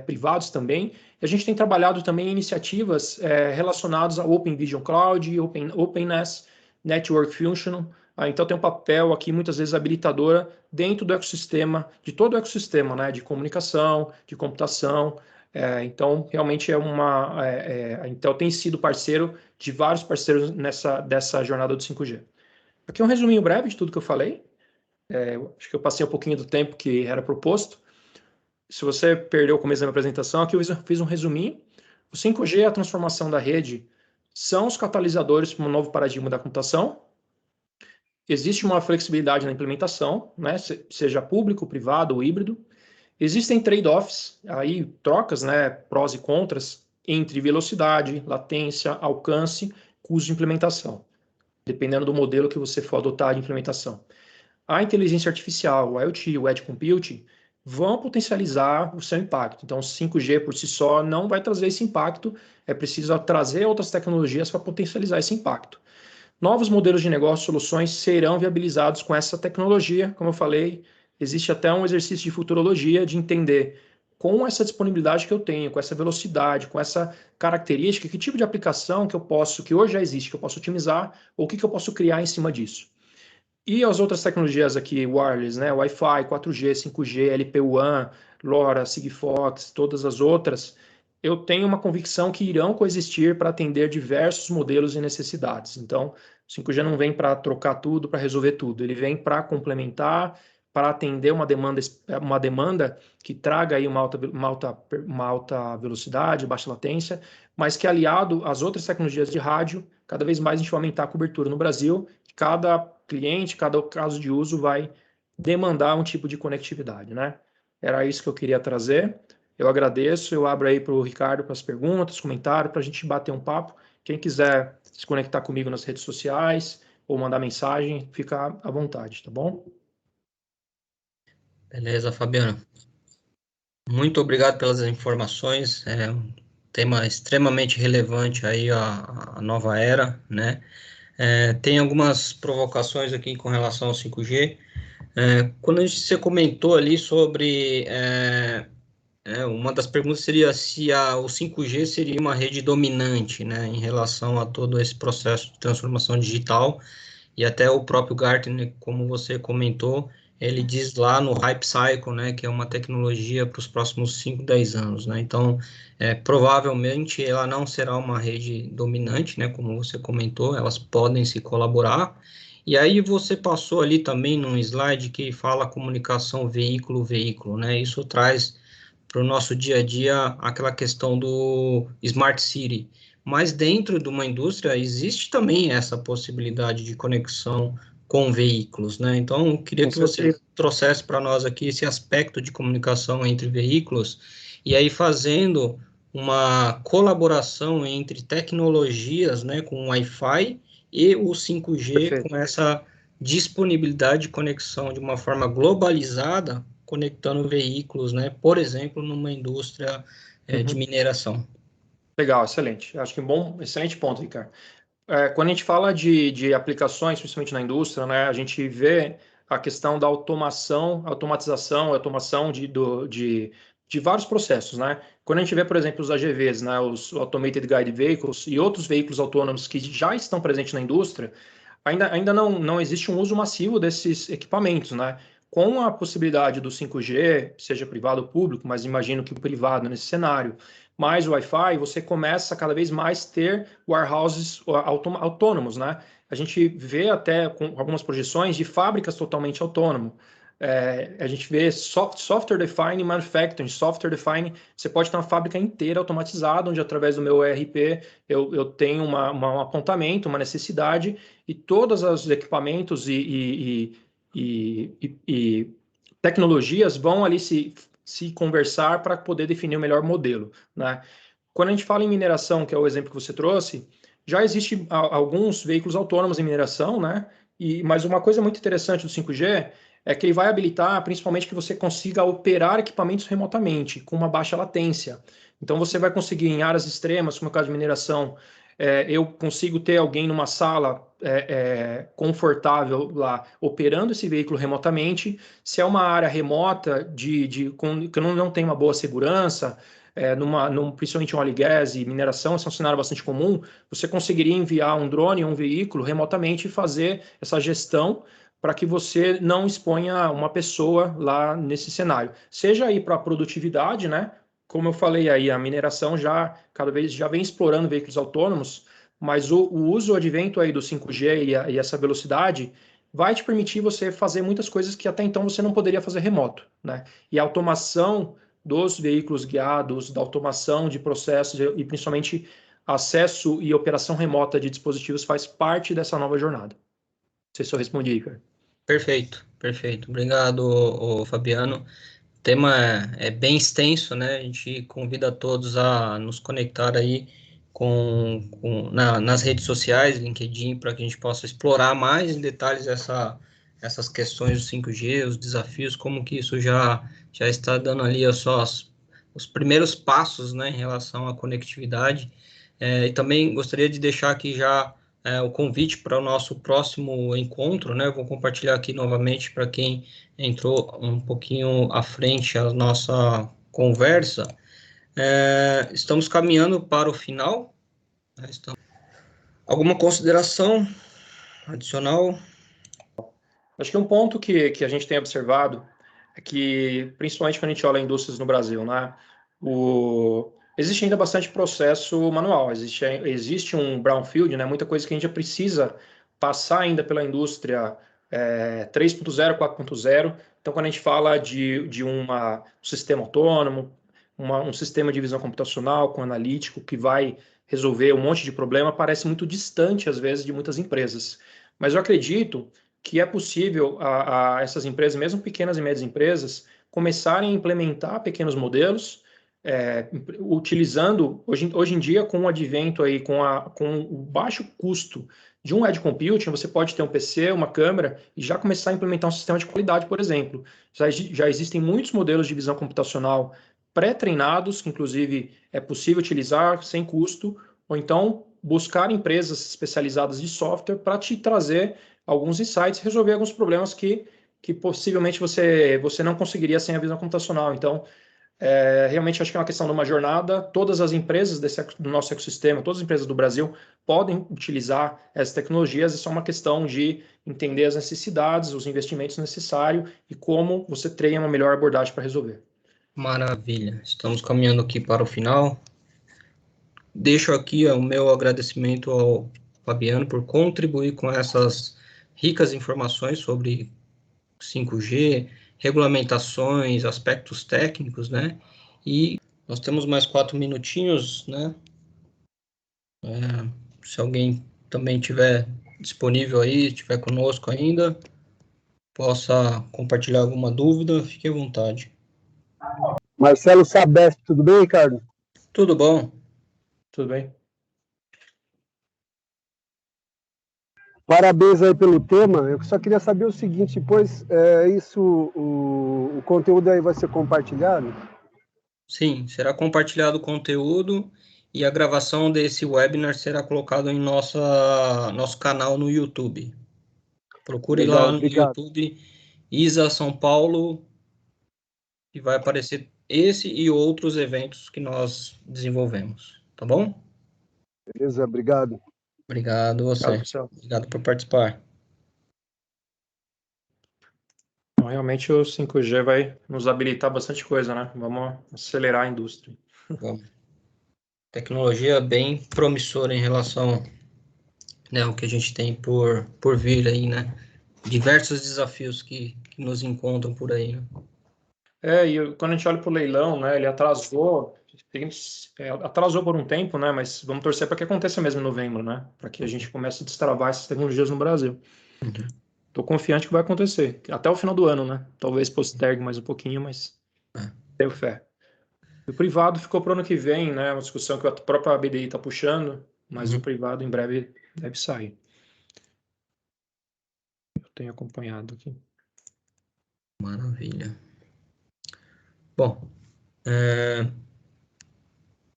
privados também. E a gente tem trabalhado também em iniciativas relacionadas ao Open Vision Cloud, Openness, Network Functional. Então tem um papel aqui, muitas vezes, habilitadora dentro do ecossistema, de todo o ecossistema, né, de comunicação, de computação. Então, realmente a Intel tem sido parceiro de vários parceiros dessa jornada do 5G. Aqui é um resuminho breve de tudo que eu falei. Acho que eu passei um pouquinho do tempo que era proposto. Se você perdeu o começo da minha apresentação, aqui eu fiz um resuminho. O 5G e a transformação da rede são os catalisadores para um novo paradigma da computação. Existe uma flexibilidade na implementação, né, seja público, privado ou híbrido. Existem trade-offs, aí trocas, né, prós e contras, entre velocidade, latência, alcance, custo de implementação, dependendo do modelo que você for adotar de implementação. A inteligência artificial, o IoT, o Edge Computing, vão potencializar o seu impacto. Então, o 5G por si só não vai trazer esse impacto, é preciso trazer outras tecnologias para potencializar esse impacto. Novos modelos de negócio, soluções serão viabilizados com essa tecnologia, como eu falei, existe até um exercício de futurologia de entender com essa disponibilidade que eu tenho, com essa velocidade, com essa característica, que tipo de aplicação que hoje já existe, que eu posso otimizar, ou o que eu posso criar em cima disso. E as outras tecnologias aqui, wireless, né, Wi-Fi, 4G, 5G, LPWAN, LoRa, Sigfox, todas as outras, eu tenho uma convicção que irão coexistir para atender diversos modelos e necessidades. Então, o 5G não vem para trocar tudo, para resolver tudo. Ele vem para complementar, para atender uma demanda que traga aí uma alta velocidade, baixa latência, mas que aliado às outras tecnologias de rádio, cada vez mais a gente vai aumentar a cobertura no Brasil. Cada cliente, cada caso de uso vai demandar um tipo de conectividade, né? Era isso que eu queria trazer. Eu agradeço, eu abro aí para o Ricardo para as perguntas, comentários, para a gente bater um papo. Quem quiser se conectar comigo nas redes sociais ou mandar mensagem, fica à vontade, tá bom? Beleza, Fabiano. Muito obrigado pelas informações. É um tema extremamente relevante aí à nova era, né? Tem algumas provocações aqui com relação ao 5G. Quando você comentou ali sobre uma das perguntas seria se o 5G seria uma rede dominante, né, em relação a todo esse processo de transformação digital, e até o próprio Gartner, como você comentou, ele diz lá no Hype Cycle, né, que é uma tecnologia para os próximos 5, 10 anos, né, então, provavelmente ela não será uma rede dominante, né, como você comentou, elas podem se colaborar, e aí você passou ali também num slide que fala comunicação veículo-veículo, né, isso traz para o nosso dia a dia aquela questão do Smart City. Mas dentro de uma indústria existe também essa possibilidade de conexão com veículos, né? Então, eu queria que você trouxesse para nós aqui esse aspecto de comunicação entre veículos e aí fazendo uma colaboração entre tecnologias, né, com o Wi-Fi e o 5G, Perfeito. com essa disponibilidade de conexão de uma forma globalizada, conectando veículos, né? Por exemplo, numa indústria de mineração. Legal, excelente. Acho que excelente ponto, Ricardo. Quando a gente fala de aplicações, principalmente na indústria, né, a gente vê a questão da automação de vários processos, né? Quando a gente vê, por exemplo, os AGVs, né, os Automated Guided Vehicles e outros veículos autônomos que já estão presentes na indústria, ainda não existe um uso massivo desses equipamentos, né? Com a possibilidade do 5G, seja privado ou público, mas imagino que o privado nesse cenário, mais o Wi-Fi, você começa cada vez mais ter warehouses autônomos, né? a gente vê até com algumas projeções de fábricas totalmente autônomas. A gente vê software defined manufacturing, software defined, você pode ter uma fábrica inteira automatizada, onde através do meu ERP eu tenho um apontamento, uma necessidade, e todos os equipamentos e tecnologias vão ali se conversar para poder definir o melhor modelo, né? Quando a gente fala em mineração, que é o exemplo que você trouxe, já existe alguns veículos autônomos em mineração, né? Mas uma coisa muito interessante do 5G é que ele vai habilitar, principalmente, que você consiga operar equipamentos remotamente, com uma baixa latência. Então, você vai conseguir, em áreas extremas, como é o caso de mineração, eu consigo ter alguém numa sala confortável lá, operando esse veículo remotamente. Se é uma área remota, que não tem uma boa segurança, principalmente um óleo e gás e mineração, esse é um cenário bastante comum, você conseguiria enviar um drone ou um veículo remotamente e fazer essa gestão para que você não exponha uma pessoa lá nesse cenário. Seja aí para a produtividade, né? Como eu falei aí, a mineração cada vez já vem explorando veículos autônomos, mas o uso, o advento aí do 5G e essa velocidade vai te permitir você fazer muitas coisas que até então você não poderia fazer remoto, né? E a automação dos veículos guiados, da automação de processos e principalmente acesso e operação remota de dispositivos faz parte dessa nova jornada. Não sei se eu respondi, Ricardo. Perfeito, perfeito. Obrigado, Fabiano. O tema é bem extenso, né? A gente convida todos a nos conectar aí nas redes sociais, LinkedIn, para que a gente possa explorar mais em detalhes essas questões do 5G, os desafios, como que isso já está dando ali os primeiros passos, né, em relação à conectividade. E também gostaria de deixar aqui já o convite para o nosso próximo encontro, né? Eu vou compartilhar aqui novamente para quem entrou um pouquinho à frente a nossa conversa. Estamos caminhando para o final. Né? Alguma consideração adicional? Acho que um ponto que a gente tem observado é que, principalmente quando a gente olha indústrias no Brasil, né, existe ainda bastante processo manual, existe um brownfield, né, muita coisa que a gente já precisa passar ainda pela indústria 3.0, 4.0. Então, quando a gente fala de um sistema autônomo, um sistema de visão computacional com analítico que vai resolver um monte de problema, parece muito distante, às vezes, de muitas empresas. Mas eu acredito que é possível a essas empresas, mesmo pequenas e médias empresas, começarem a implementar pequenos modelos, utilizando, hoje em dia, com o advento aí, com o baixo custo de um edge computing, você pode ter um PC, uma câmera, e já começar a implementar um sistema de qualidade, por exemplo. Já existem muitos modelos de visão computacional pré-treinados, que inclusive é possível utilizar sem custo, ou então buscar empresas especializadas de software para te trazer alguns insights, resolver alguns problemas que possivelmente você não conseguiria sem a visão computacional. Então, realmente acho que é uma questão de uma jornada. Todas as empresas do nosso ecossistema, todas as empresas do Brasil podem utilizar essas tecnologias, é só uma questão de entender as necessidades, os investimentos necessários e como você treina uma melhor abordagem para resolver. Maravilha. Estamos caminhando aqui para o final. Deixo aqui o meu agradecimento ao Fabiano por contribuir com essas ricas informações sobre 5G, regulamentações, aspectos técnicos, né? E nós temos mais 4 minutinhos, né? Se alguém também tiver disponível aí, estiver conosco ainda, possa compartilhar alguma dúvida, fique à vontade. Marcelo Sabesp, tudo bem, Ricardo? Tudo bom? Tudo bem? Parabéns aí pelo tema. Eu só queria saber o seguinte, depois o conteúdo aí vai ser compartilhado? Sim, será compartilhado o conteúdo e a gravação desse webinar será colocado em nosso canal no YouTube. Procure Legal, lá no obrigado. YouTube ISA São Paulo e vai aparecer esse e outros eventos que nós desenvolvemos, tá bom? Beleza, obrigado. Obrigado Obrigado, você. pessoal. Obrigado por participar. Então, realmente o 5G vai nos habilitar bastante coisa, né? Vamos acelerar a indústria. Bom, tecnologia bem promissora em relação né, o que a gente tem por vir aí, né? Diversos desafios que nos encontram por aí, né? E quando a gente olha para o leilão, né, ele atrasou, atrasou por um tempo, né, mas vamos torcer para que aconteça mesmo em novembro, né, para que a gente comece a destravar essas tecnologias no Brasil. Estou confiante que vai acontecer, até o final do ano, né, talvez postergue mais um pouquinho, mas tenho fé. O privado ficou para o ano que vem, né, uma discussão que a própria BDI está puxando, mas o privado em breve deve sair. Eu tenho acompanhado aqui. Maravilha. Bom,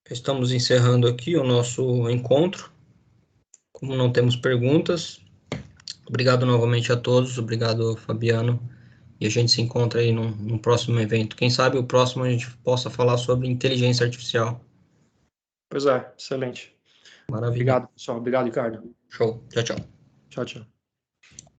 estamos encerrando aqui o nosso encontro. Como não temos perguntas, obrigado novamente a todos, obrigado, Fabiano, e a gente se encontra aí num próximo evento. Quem sabe o próximo a gente possa falar sobre inteligência artificial. Pois é, excelente. Maravilha. Obrigado, pessoal. Obrigado, Ricardo. Show. Tchau, tchau. Tchau, tchau.